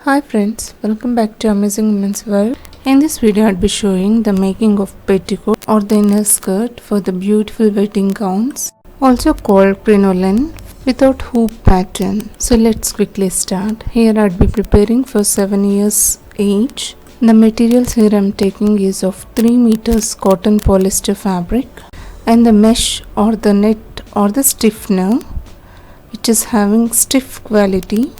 Hi friends, welcome back to Amazing Women's World. In this video I'll be showing the making of petticoat or the inner skirt for the beautiful wedding gowns, also called crinoline, without hoop pattern. So let's quickly start. Here I'll be preparing for 7 years age. The materials here I'm taking is of 3 meters cotton polyester fabric and the mesh or the net or the stiffener, which is having stiff quality,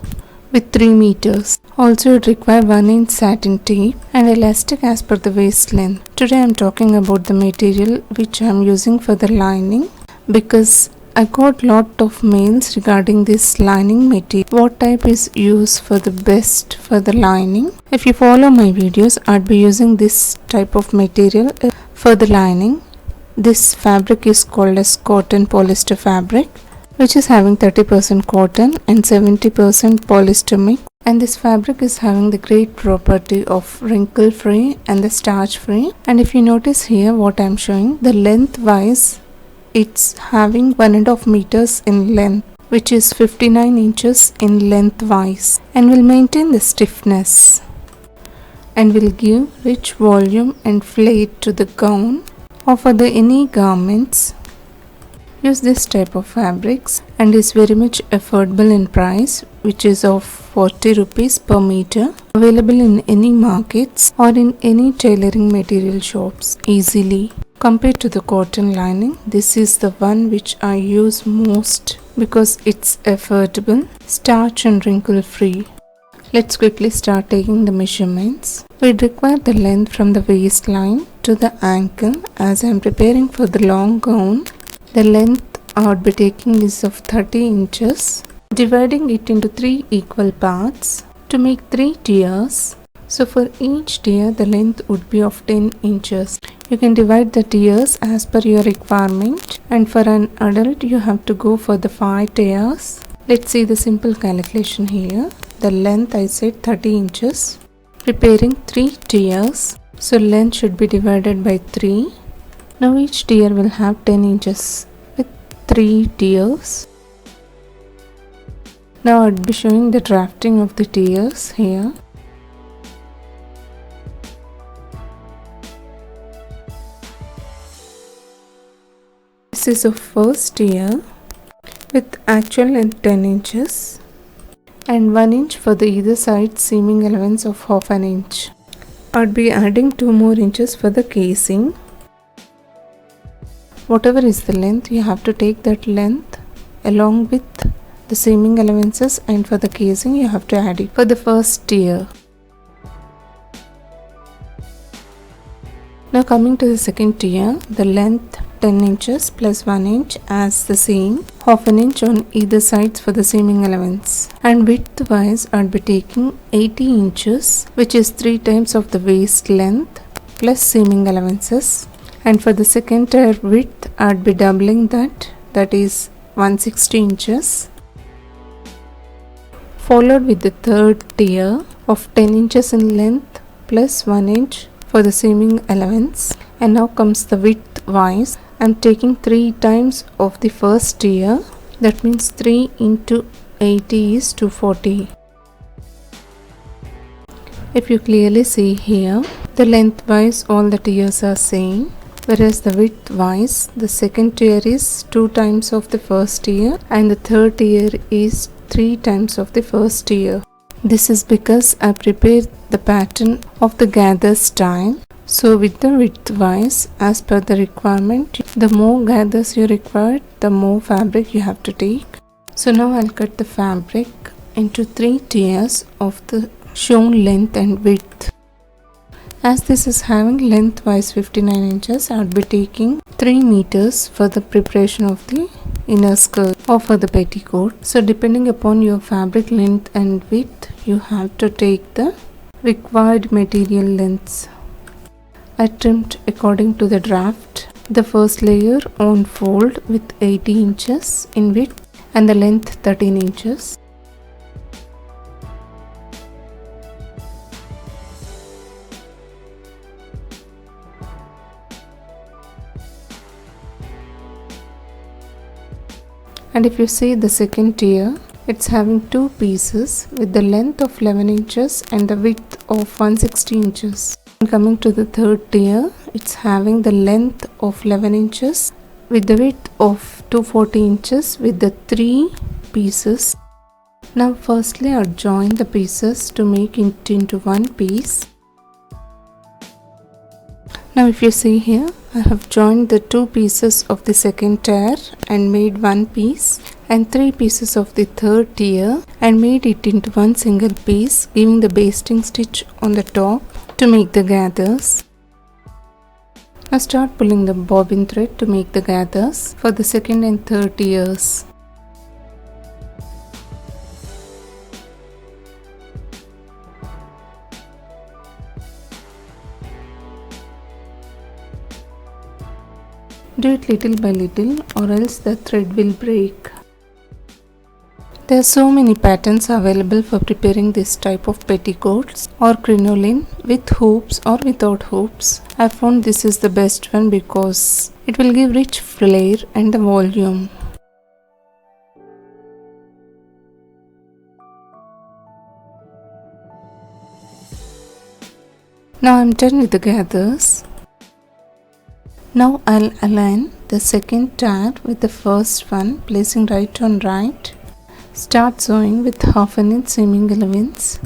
with 3 meters. Also it requires 1 inch satin tape and elastic as per the waist length. Today I am talking about the material which I am using for the lining, because I got lot of mails regarding this lining material. What type is used for the best for the lining? If you follow my videos, I'd be using this type of material for the lining. This fabric is called as cotton polyester fabric, which is having 30% cotton and 70% polyester mix, and this fabric is having the great property of wrinkle free and the starch free. And if you notice here what I am showing, the length wise it's having 1.5 meters in length, which is 59 inches in length wise, and will maintain the stiffness and will give rich volume and flair to the gown or for the any garments. Use this type of fabrics and is very much affordable in price, which is of 40 rupees per meter, available in any markets or in any tailoring material shops easily. Compared to the cotton lining, this is the one which I use most because it's affordable, starch and wrinkle free. Let's quickly start taking the measurements. We require the length from the waistline to the ankle. As I am preparing for the long gown, the length I would be taking is of 30 inches, dividing it into 3 equal parts to make 3 tiers. So for each tier the length would be of 10 inches. You can divide the tiers as per your requirement, and for an adult you have to go for the 5 tiers. Let's see the simple calculation here. The length I said 30 inches, preparing 3 tiers, so length should be divided by 3. Now each tier will have 10 inches with 3 tiers. Now I'll be showing the drafting of the tiers here. This is the first tier with actual length 10 inches and 1 inch for the either side seaming allowance of half an inch. I'll be adding 2 more inches for the casing. Whatever is the length, you have to take that length along with the seaming allowances, and for the casing you have to add it for the first tier. Now coming to the second tier, the length 10 inches plus 1 inch as the same, half an inch on either sides for the seaming allowance, and width wise I'll be taking 80 inches, which is 3 times of the waist length plus seaming allowances. And for the second tier width I'd be doubling that is 160 inches, followed with the third tier of 10 inches in length plus 1 inch for the seaming allowance. And now comes the width wise. I'm taking 3 times of the first tier, that means 3 into 80 is 240. If you clearly see here, the length wise all the tiers are same, whereas the width wise the second tier is 2 times of the first tier and the third tier is 3 times of the first tier. This is because I prepared the pattern of the gather style. So with the width wise, as per the requirement, the more gathers you require, the more fabric you have to take. So now I'll cut the fabric into 3 tiers of the shown length and width. As this is having length wise 59 inches, I'll be taking 3 meters for the preparation of the inner skirt or for the petticoat. So depending upon your fabric length and width, you have to take the required material lengths. I trimmed according to the draft. The first layer on fold with 80 inches in width and the length 13 inches. And if you see the second tier, It's having two pieces with the length of 11 inches and the width of 160 inches. Coming to the third tier, it's having the length of 11 inches with the width of 240 inches with the 3 pieces. Now firstly I'll join the pieces to make it into one piece. Now if you see here, I have joined the 2 pieces of the second tier and made one piece, and 3 pieces of the third tier and made it into one single piece, giving the basting stitch on the top to make the gathers. Now start pulling the bobbin thread to make the gathers for the second and third tiers. Do it little by little or else the thread will break. There are so many patterns available for preparing this type of petticoats or crinoline with hoops or without hoops. I found this is the best one because it will give rich flair and the volume. Now I am done with the gathers. Now I'll align the second tier with the first one, placing right on right. Start sewing with half an inch seaming allowance.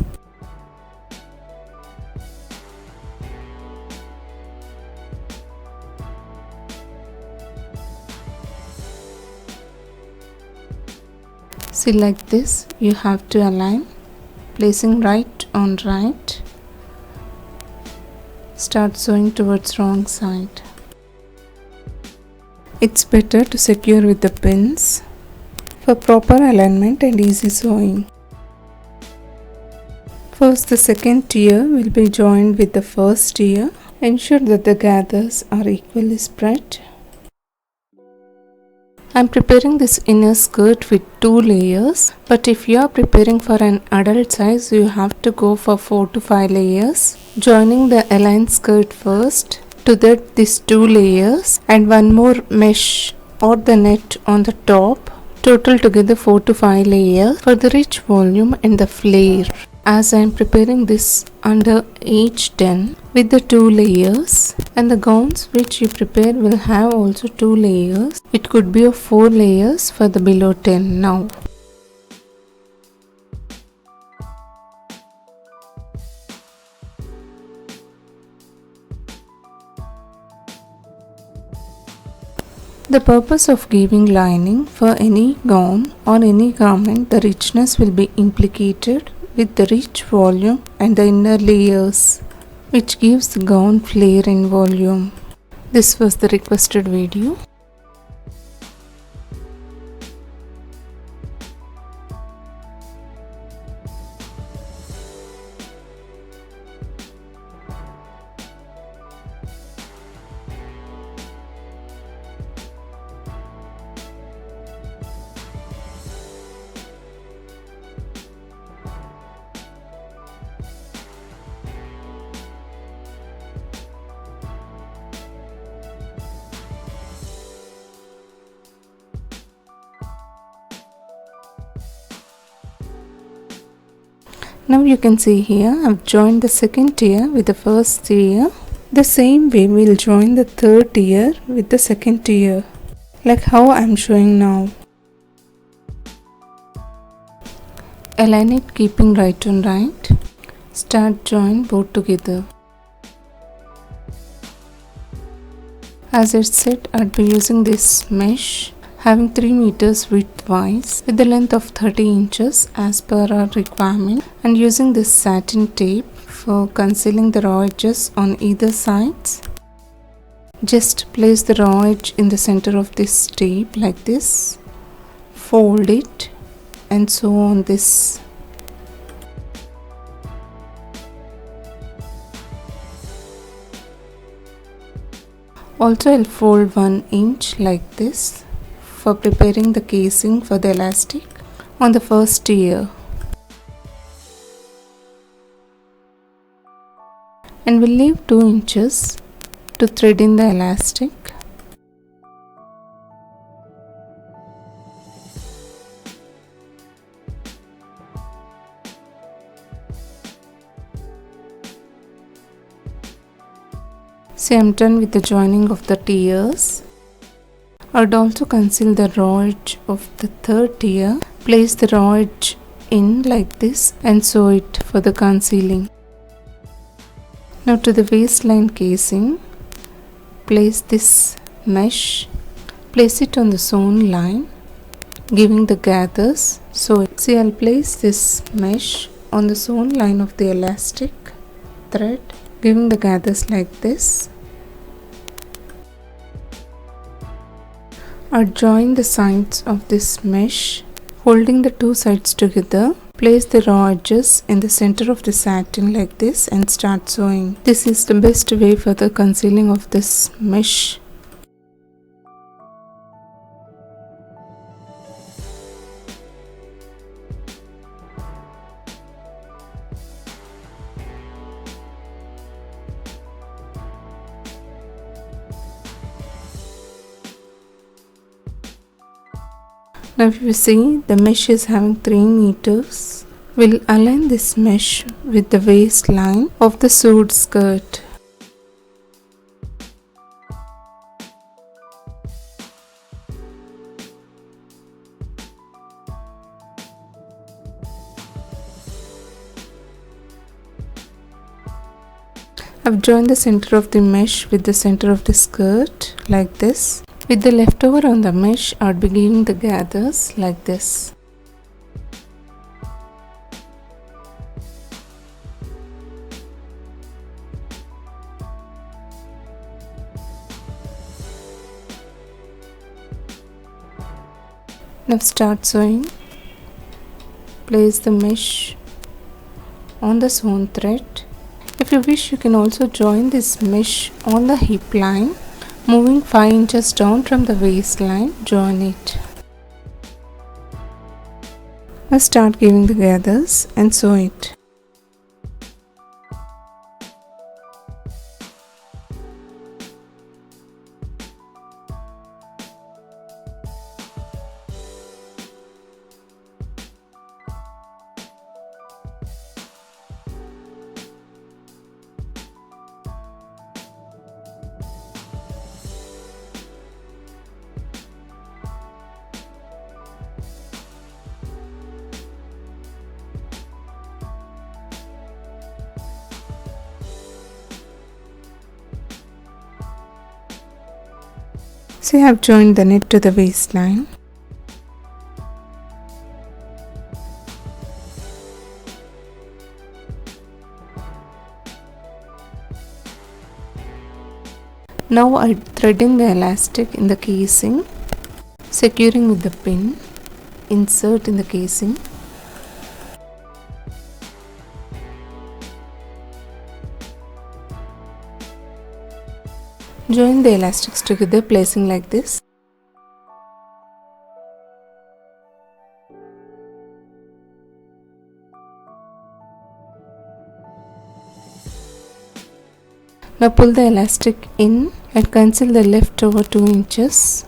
See, like this you have to align, placing right on right. Start sewing towards wrong side. It's better to secure with the pins for proper alignment and easy sewing. First, the second tier will be joined with the first tier. Ensure that the gathers are equally spread. I am preparing this inner skirt with 2 layers, but if you are preparing for an adult size, you have to go for 4 to 5 layers. Joining the aligned skirt first. To that, these 2 layers and one more mesh or the net on the top. Total together 4 to 5 layers for the rich volume and the flare. As I am preparing this under age 10 with the 2 layers, and the gowns which you prepare will have also 2 layers. It could be of 4 layers for the below 10 now. The purpose of giving lining for any gown or any garment, the richness will be implicated with the rich volume and the inner layers, which gives the gown flair and volume. This was the requested video. Now you can see here I have joined the second tier with the first tier. The same way we will join the third tier with the second tier, like how I am showing now. Align it keeping right on right. Start join both together. As it said, I'll be using this mesh having 3 meters widthwise with the length of 30 inches as per our requirement, and using this satin tape for concealing the raw edges on either sides. Just place the raw edge in the center of this tape like this, fold it and sew on this. Also I'll fold 1 inch like this for preparing the casing for the elastic on the first tier, and we'll leave 2 inches to thread in the elastic. See, I'm done with the joining of the tiers. I would also conceal the raw edge of the third tier. Place the raw edge in like this and sew it for the concealing. Now to the waistline casing, place this mesh, place it on the sewn line, giving the gathers. So see, I'll place this mesh on the sewn line of the elastic thread, giving the gathers like this. I'll join the sides of this mesh, holding the two sides together. Place the raw edges in the center of the satin like this and start sewing. This is the best way for the concealing of this mesh. Now if you see, the mesh is having 3 meters. We'll align this mesh with the waistline of the sewed skirt. I've joined the center of the mesh with the center of the skirt like this. With the leftover on the mesh, I would be giving the gathers like this. Now start sewing. Place the mesh on the sewn thread. If you wish, you can also join this mesh on the hip line. Moving 5 inches down from the waistline, join it. Now start giving the gathers and sew it. See, I have joined the knit to the waistline. Now I thread in the elastic in the casing, securing with the pin. Insert in the casing. Join the elastics together, placing like this. Now pull the elastic in and conceal the leftover 2 inches.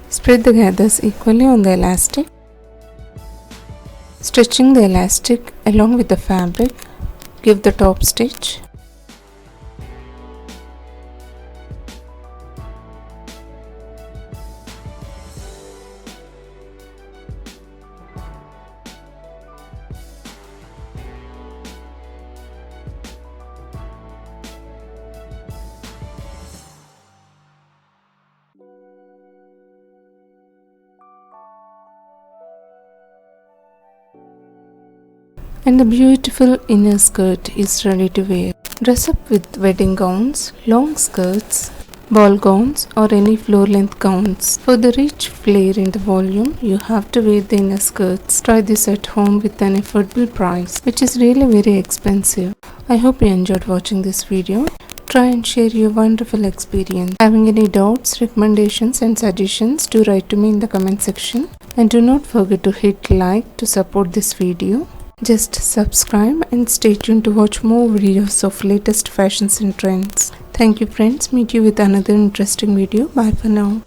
Spread the gathers equally on the elastic, stretching the elastic along with the fabric. Give the top stitch. And the beautiful inner skirt is ready to wear. Dress up with wedding gowns, long skirts, ball gowns or any floor length gowns. For the rich flair and the volume, you have to wear the inner skirts. Try this at home with an affordable price, which is really very expensive. I hope you enjoyed watching this video. Try and share your wonderful experience. Having any doubts, recommendations and suggestions, do write to me in the comment section. And do not forget to hit like to support this video. Just subscribe and stay tuned to watch more videos of latest fashions and trends. Thank you friends. Meet you with another interesting video. Bye for now.